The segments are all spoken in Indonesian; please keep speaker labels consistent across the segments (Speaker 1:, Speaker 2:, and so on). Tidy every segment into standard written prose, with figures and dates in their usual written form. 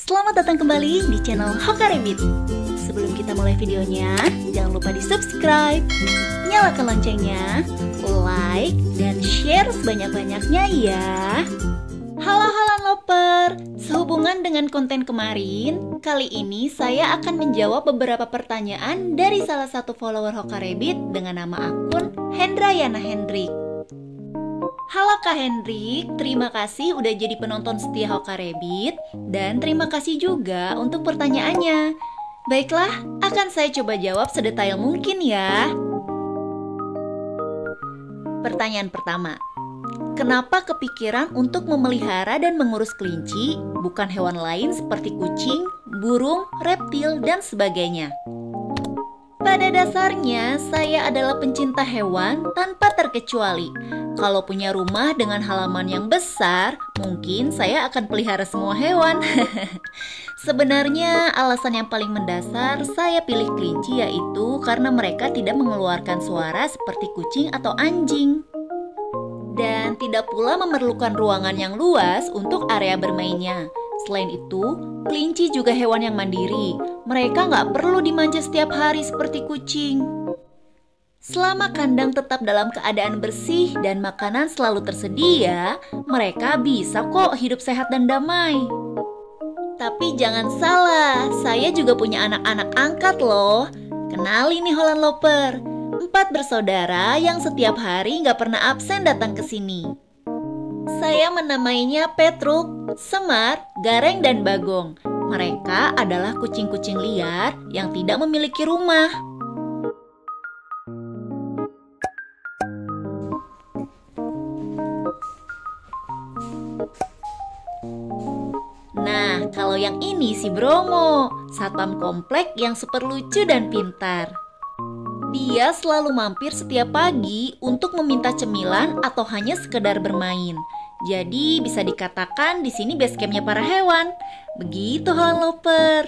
Speaker 1: Selamat datang kembali di channel Hoka Rabbit. Sebelum kita mulai videonya, jangan lupa di subscribe, nyalakan loncengnya, like, dan share sebanyak-banyaknya ya. Halo loper, sehubungan dengan konten kemarin, kali ini saya akan menjawab beberapa pertanyaan dari salah satu follower Hoka Rabbit dengan nama akun Hendrayana Hendrik. Halo Kak Hendrik, terima kasih udah jadi penonton setia Hoka Rabbit dan terima kasih juga untuk pertanyaannya. Baiklah, akan saya coba jawab sedetail mungkin ya. Pertanyaan pertama, kenapa kepikiran untuk memelihara dan mengurus kelinci, bukan hewan lain seperti kucing, burung, reptil, dan sebagainya? Pada dasarnya, saya adalah pencinta hewan tanpa terkecuali. Kalau punya rumah dengan halaman yang besar, mungkin saya akan pelihara semua hewan. Sebenarnya, alasan yang paling mendasar saya pilih kelinci yaitu karena mereka tidak mengeluarkan suara seperti kucing atau anjing. Dan tidak pula memerlukan ruangan yang luas untuk area bermainnya. Selain itu, kelinci juga hewan yang mandiri. Mereka nggak perlu dimanja setiap hari seperti kucing. Selama kandang tetap dalam keadaan bersih dan makanan selalu tersedia, mereka bisa kok hidup sehat dan damai. Tapi jangan salah, saya juga punya anak-anak angkat loh. Kenali nih Holland Loper, 4 bersaudara yang setiap hari nggak pernah absen datang ke sini. Saya menamainya Petruk, Semar, Gareng, dan Bagong. Mereka adalah kucing-kucing liar yang tidak memiliki rumah. Nah, kalau yang ini si Bromo, satpam komplek yang super lucu dan pintar. Dia selalu mampir setiap pagi untuk meminta cemilan atau hanya sekedar bermain. Jadi bisa dikatakan di sini base campnya para hewan. Begitu Holland Loper.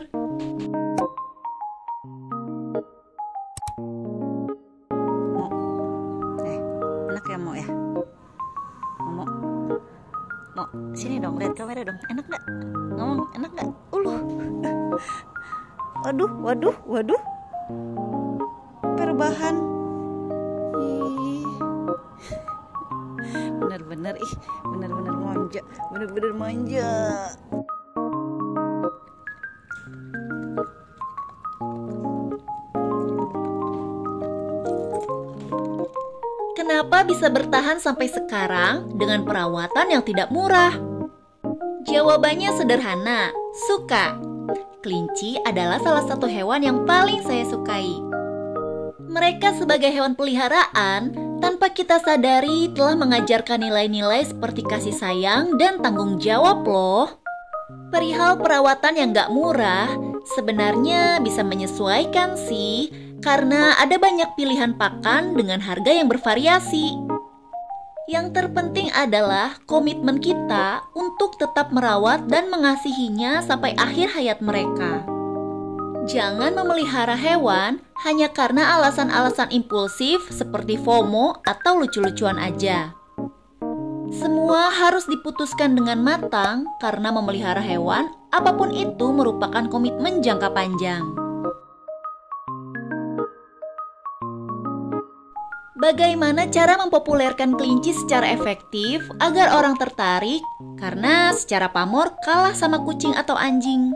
Speaker 2: Enak ya Mo ya? Mo, sini dong, lihat kamera dong. Enak gak? Ngomong, enak gak? Waduh. Perbahan. Bener-bener manja.
Speaker 1: Kenapa bisa bertahan sampai sekarang dengan perawatan yang tidak murah? Jawabannya sederhana, suka. Kelinci adalah salah satu hewan yang paling saya sukai. Mereka sebagai hewan peliharaan, tanpa kita sadari telah mengajarkan nilai-nilai seperti kasih sayang dan tanggung jawab loh. Perihal perawatan yang gak murah, sebenarnya bisa menyesuaikan sih, karena ada banyak pilihan pakan dengan harga yang bervariasi. Yang terpenting adalah komitmen kita untuk tetap merawat dan mengasihinya sampai akhir hayat mereka. Jangan memelihara hewan hanya karena alasan-alasan impulsif seperti FOMO atau lucu-lucuan aja. Semua harus diputuskan dengan matang karena memelihara hewan, apapun itu merupakan komitmen jangka panjang. Bagaimana cara mempopulerkan kelinci secara efektif agar orang tertarik? Karena secara pamor kalah sama kucing atau anjing.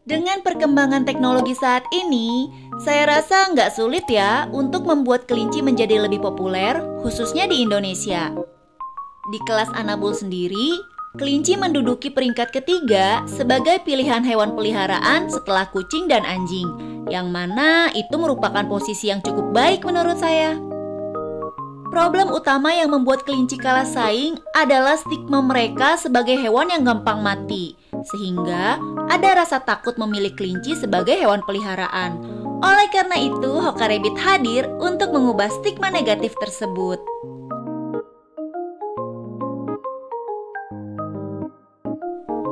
Speaker 1: Dengan perkembangan teknologi saat ini, saya rasa nggak sulit ya untuk membuat kelinci menjadi lebih populer, khususnya di Indonesia. Di kelas Anabul sendiri, kelinci menduduki peringkat ketiga sebagai pilihan hewan peliharaan setelah kucing dan anjing, yang mana itu merupakan posisi yang cukup baik menurut saya. Problem utama yang membuat kelinci kalah saing adalah stigma mereka sebagai hewan yang gampang mati, sehingga ada rasa takut memilih kelinci sebagai hewan peliharaan. Oleh karena itu, Hoka Rabbit hadir untuk mengubah stigma negatif tersebut.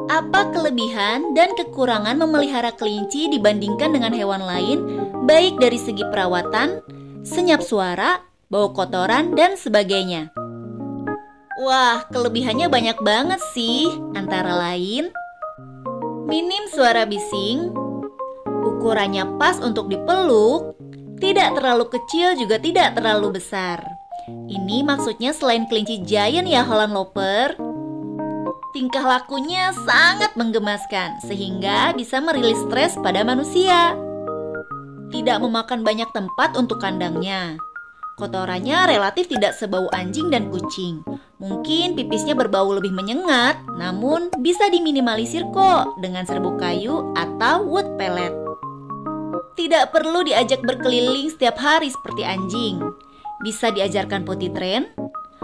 Speaker 1: Apa kelebihan dan kekurangan memelihara kelinci dibandingkan dengan hewan lain, baik dari segi perawatan, senyap suara, bau kotoran, dan sebagainya? Wah, kelebihannya banyak banget sih. Antara lain, Minim suara bising, ukurannya pas untuk dipeluk, tidak terlalu kecil juga tidak terlalu besar. Ini maksudnya selain kelinci giant ya Holland Loper. Tingkah lakunya sangat menggemaskan sehingga bisa merilis stres pada manusia. Tidak memakan banyak tempat untuk kandangnya. Kotorannya relatif tidak sebau anjing dan kucing. Mungkin pipisnya berbau lebih menyengat, namun bisa diminimalisir kok dengan serbuk kayu atau wood pellet. Tidak perlu diajak berkeliling setiap hari seperti anjing. Bisa diajarkan potty train.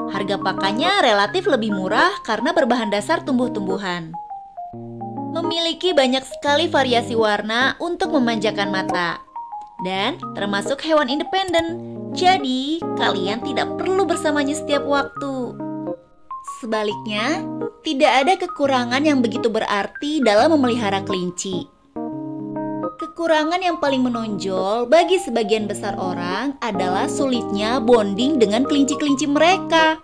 Speaker 1: Harga pakannya relatif lebih murah karena berbahan dasar tumbuh-tumbuhan. Memiliki banyak sekali variasi warna untuk memanjakan mata. Dan termasuk hewan independen. Jadi, kalian tidak perlu bersamanya setiap waktu. Sebaliknya, tidak ada kekurangan yang begitu berarti dalam memelihara kelinci. Kekurangan yang paling menonjol bagi sebagian besar orang adalah sulitnya bonding dengan kelinci-kelinci mereka.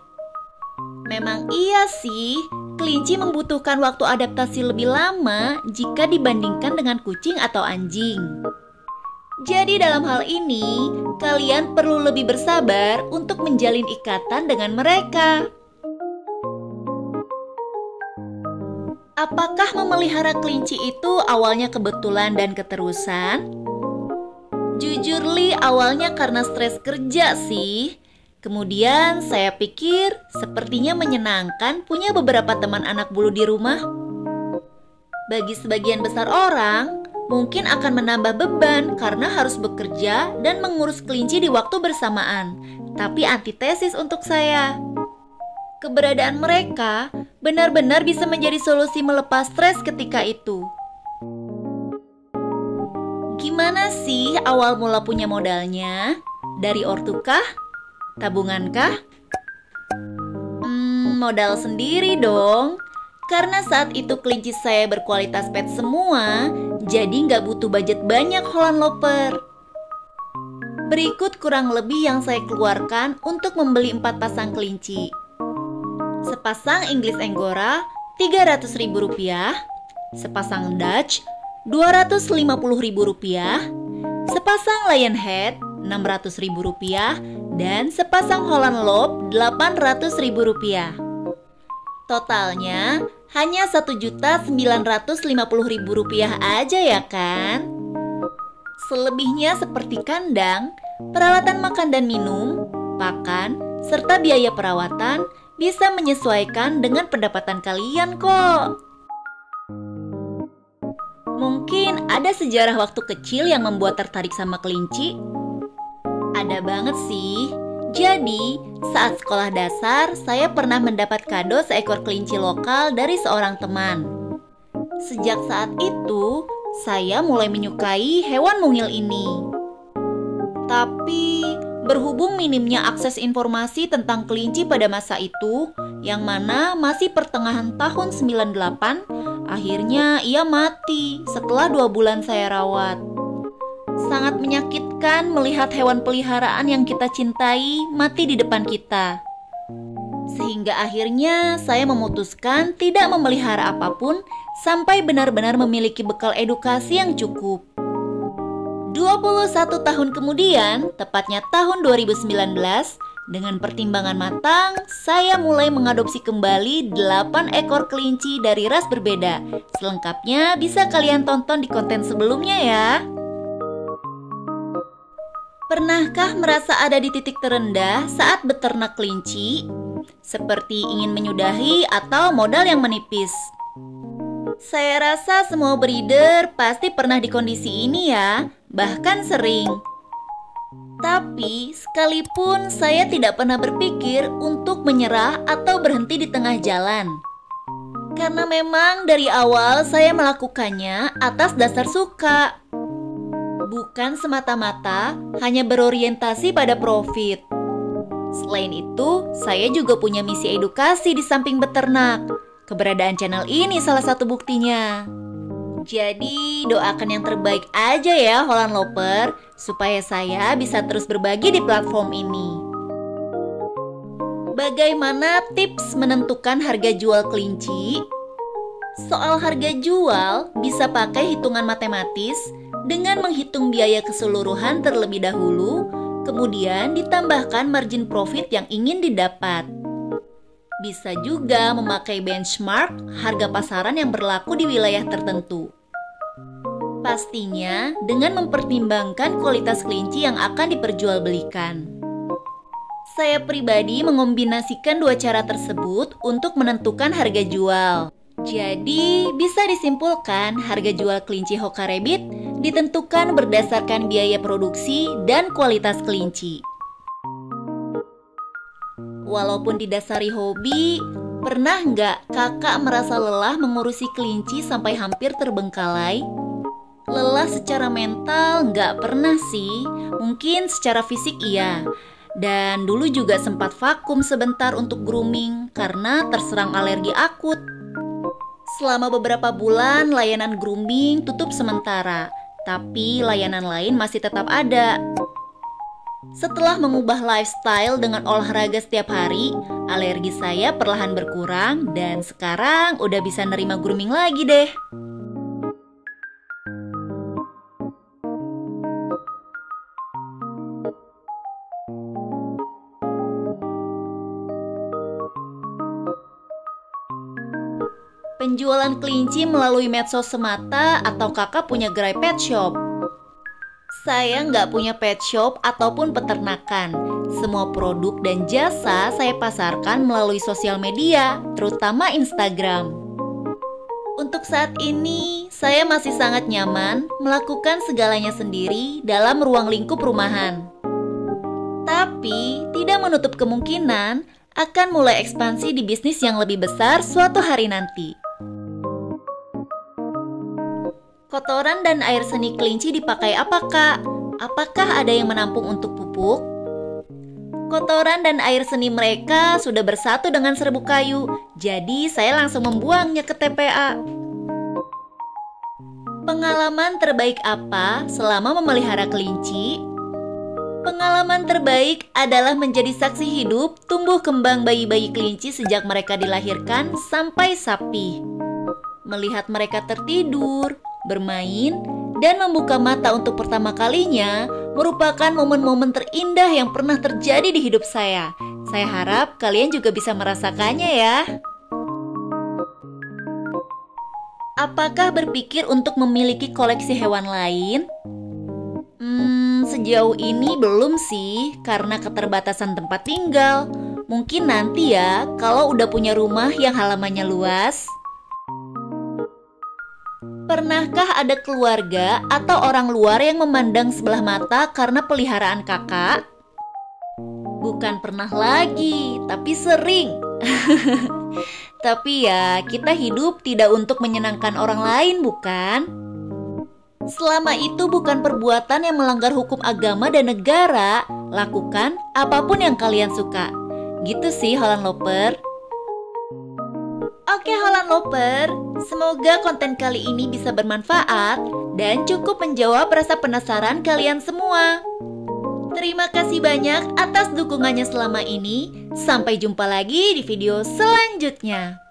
Speaker 1: Memang iya sih, kelinci membutuhkan waktu adaptasi lebih lama jika dibandingkan dengan kucing atau anjing. Jadi dalam hal ini, kalian perlu lebih bersabar untuk menjalin ikatan dengan mereka. Apakah memelihara kelinci itu awalnya kebetulan dan keterusan? Jujur Li, awalnya karena stres kerja sih. Kemudian saya pikir sepertinya menyenangkan punya beberapa teman anak bulu di rumah. Bagi sebagian besar orang, mungkin akan menambah beban karena harus bekerja dan mengurus kelinci di waktu bersamaan. Tapi antitesis untuk saya. Keberadaan mereka benar-benar bisa menjadi solusi melepas stres ketika itu. Gimana sih awal mula punya modalnya? Dari ortukah? Tabungankah? Modal sendiri dong. Karena saat itu kelinci saya berkualitas pet semua, jadi nggak butuh budget banyak Holland Loper. Berikut kurang lebih yang saya keluarkan untuk membeli 4 pasang kelinci. Sepasang English Angora Rp300.000, sepasang Dutch Rp250.000, sepasang Lionhead Rp600.000, dan sepasang Holland Lope Rp800.000. Totalnya hanya Rp1.950.000 aja ya kan? Selebihnya seperti kandang, peralatan makan dan minum, pakan, serta biaya perawatan bisa menyesuaikan dengan pendapatan kalian kok. Mungkin ada sejarah waktu kecil yang membuat tertarik sama kelinci? Ada banget sih. Jadi, saat sekolah dasar, saya pernah mendapat kado seekor kelinci lokal dari seorang teman. Sejak saat itu, saya mulai menyukai hewan mungil ini. Tapi, berhubung minimnya akses informasi tentang kelinci pada masa itu, yang mana masih pertengahan tahun 98, akhirnya ia mati setelah 2 bulan saya rawat. Sangat menyakitkan melihat hewan peliharaan yang kita cintai mati di depan kita. Sehingga akhirnya saya memutuskan tidak memelihara apapun sampai benar-benar memiliki bekal edukasi yang cukup. 21 tahun kemudian, tepatnya tahun 2019, dengan pertimbangan matang, saya mulai mengadopsi kembali 8 ekor kelinci dari ras berbeda. Selengkapnya bisa kalian tonton di konten sebelumnya ya. Pernahkah merasa ada di titik terendah saat beternak kelinci? Seperti ingin menyudahi atau modal yang menipis? Saya rasa semua breeder pasti pernah di kondisi ini ya, bahkan sering. Tapi sekalipun saya tidak pernah berpikir untuk menyerah atau berhenti di tengah jalan. Karena memang dari awal saya melakukannya atas dasar suka. Bukan semata-mata hanya berorientasi pada profit. Selain itu, saya juga punya misi edukasi di samping beternak. Keberadaan channel ini salah satu buktinya. Jadi, doakan yang terbaik aja ya Holland Loper, supaya saya bisa terus berbagi di platform ini. Bagaimana tips menentukan harga jual kelinci? Soal harga jual bisa pakai hitungan matematis dengan menghitung biaya keseluruhan terlebih dahulu, kemudian ditambahkan margin profit yang ingin didapat. Bisa juga memakai benchmark harga pasaran yang berlaku di wilayah tertentu. Pastinya dengan mempertimbangkan kualitas kelinci yang akan diperjualbelikan. Saya pribadi mengombinasikan dua cara tersebut untuk menentukan harga jual. Jadi, bisa disimpulkan harga jual kelinci Hoka Rabbit ditentukan berdasarkan biaya produksi dan kualitas kelinci. Walaupun didasari hobi, pernah nggak kakak merasa lelah mengurusi kelinci sampai hampir terbengkalai? Lelah secara mental nggak pernah sih, mungkin secara fisik iya. Dan dulu juga sempat vakum sebentar untuk grooming karena terserang alergi akut. Selama beberapa bulan layanan grooming tutup sementara, tapi layanan lain masih tetap ada. Setelah mengubah lifestyle dengan olahraga setiap hari, alergi saya perlahan berkurang dan sekarang udah bisa nerima grooming lagi deh. Penjualan kelinci melalui medsos semata atau kakak punya gerai pet shop? Saya nggak punya pet shop ataupun peternakan. Semua produk dan jasa saya pasarkan melalui sosial media, terutama Instagram. Untuk saat ini, saya masih sangat nyaman melakukan segalanya sendiri dalam ruang lingkup rumahan. Tapi, tidak menutup kemungkinan akan mulai ekspansi di bisnis yang lebih besar suatu hari nanti. Kotoran dan air seni kelinci dipakai apa, Kak? Apakah ada yang menampung untuk pupuk? Kotoran dan air seni mereka sudah bersatu dengan serbuk kayu, jadi saya langsung membuangnya ke TPA. Pengalaman terbaik apa selama memelihara kelinci? Pengalaman terbaik adalah menjadi saksi hidup tumbuh kembang bayi-bayi kelinci sejak mereka dilahirkan sampai sapi. Melihat mereka tertidur, bermain, dan membuka mata untuk pertama kalinya merupakan momen-momen terindah yang pernah terjadi di hidup saya. Saya harap kalian juga bisa merasakannya ya. Apakah berpikir untuk memiliki koleksi hewan lain? Sejauh ini belum sih, karena keterbatasan tempat tinggal. Mungkin nanti ya, kalau udah punya rumah yang halamannya luas. Pernahkah ada keluarga atau orang luar yang memandang sebelah mata karena peliharaan kakak? Bukan pernah lagi, tapi sering. Tapi ya, kita hidup tidak untuk menyenangkan orang lain, bukan? Selama itu bukan perbuatan yang melanggar hukum agama dan negara, lakukan apapun yang kalian suka. Gitu sih, Holland Loper. Oke Holland Loper, semoga konten kali ini bisa bermanfaat dan cukup menjawab rasa penasaran kalian semua. Terima kasih banyak atas dukungannya selama ini. Sampai jumpa lagi di video selanjutnya.